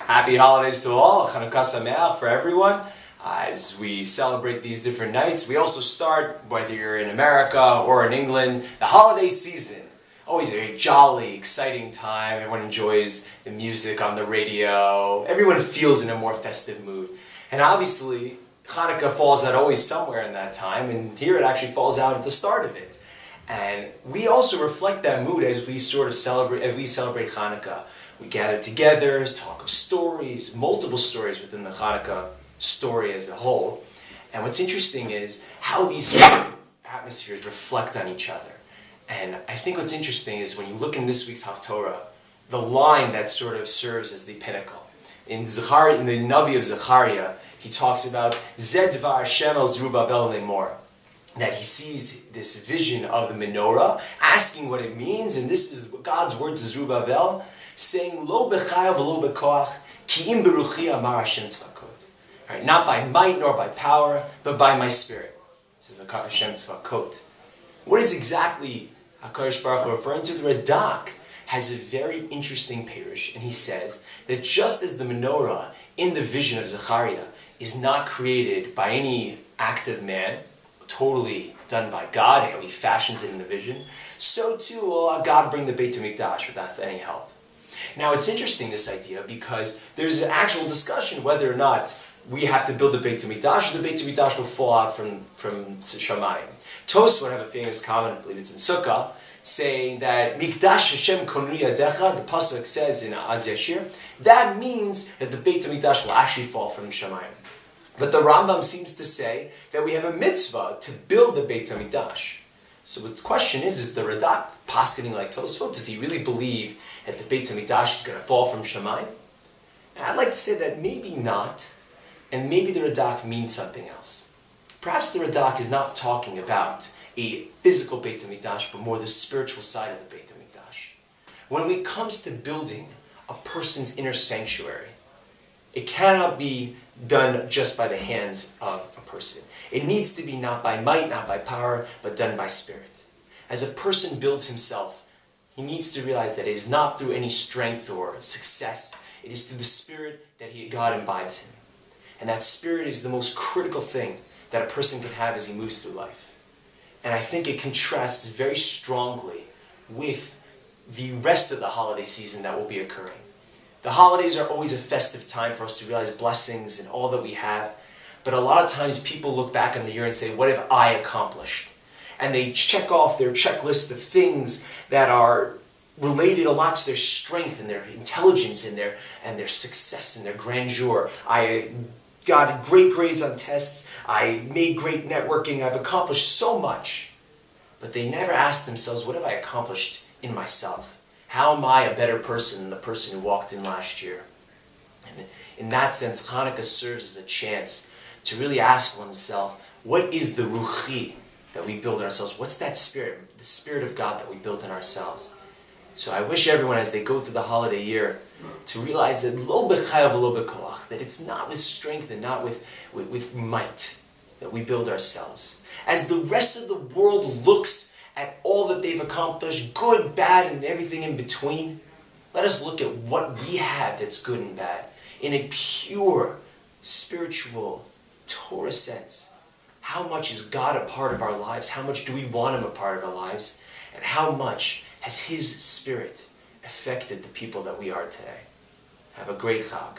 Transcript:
Happy holidays to all, Chanuka Sameach for everyone. As we celebrate these different nights, we also start, whether you're in America or in England, the holiday season. Always a very jolly, exciting time. Everyone enjoys the music on the radio. Everyone feels in a more festive mood. And obviously, Hanukkah falls out always somewhere in that time, and here it actually falls out at the start of it. And we also reflect that mood as we celebrate Hanukkah. We gather together, talk of stories, multiple stories within the Hanukkah story as a whole. And what's interesting is how these atmospheres reflect on each other. And I think what's interesting is when you look in this week's Haftorah, the line that sort of serves as the pinnacle. In the Navi of Zechariah, he talks about Zed Dvar Hashem el Zerubbabel lemor, that he sees this vision of the menorah, asking what it means, and this is God's word to Zerubbabel, saying, Lo b'chayav v'lo b'koach, ki im beruchi amar Hashem tzvakot. Right, not by might nor by power, but by my spirit, says Hashem tzvakot. What is exactly HaKadosh Baruch Hu referring to? The Radak has a very interesting pirush, and he says that just as the menorah in the vision of Zechariah is not created by any act of man, totally done by God, how he fashions it in the vision, so too will God bring the Beit Mikdash without any help. Now it's interesting, this idea, because there's an actual discussion whether or not we have to build the Beit Mikdash, or the Beit Mikdash will fall out from Shamayim. Tosfot have a famous comment, I believe it's in Sukkah, saying that Mikdash Hashem konri yadecha, the pasuk says in Az Yashir, that means that the Beit Mikdash will actually fall from Shamayim. But the Rambam seems to say that we have a mitzvah to build the Beit HaMikdash. So the question is the Radak paskening like Tosfot? Does he really believe that the Beit HaMikdash is going to fall from Shamayim? And I'd like to say that maybe not, and maybe the Radak means something else. Perhaps the Radak is not talking about a physical Beit HaMikdash, but more the spiritual side of the Beit HaMikdash. When it comes to building a person's inner sanctuary, it cannot be done just by the hands of a person. It needs to be not by might, not by power, but done by spirit. As a person builds himself, he needs to realize that it is not through any strength or success. It is through the spirit that God imbibes him. And that spirit is the most critical thing that a person can have as he moves through life. And I think it contrasts very strongly with the rest of the holiday season that will be occurring. The holidays are always a festive time for us to realize blessings and all that we have. But a lot of times people look back on the year and say, what have I accomplished? And they check off their checklist of things that are related a lot to their strength and their intelligence and their success and their grandeur. I got great grades on tests. I made great networking. I've accomplished so much. But they never ask themselves, what have I accomplished in myself? How am I a better person than the person who walked in last year? And in that sense, Hanukkah serves as a chance to really ask oneself, what is the ruchi that we build in ourselves? What's that spirit, the spirit of God that we build in ourselves? So I wish everyone, as they go through the holiday year, to realize that lo b'chayav v'lo b'koach, that it's not with strength and not with might that we build ourselves. As the rest of the world looks at all that they've accomplished, good, bad, and everything in between, let us look at what we have that's good and bad in a pure, spiritual, Torah sense. How much is God a part of our lives? How much do we want Him a part of our lives? And how much has His Spirit affected the people that we are today? Have a great Chag.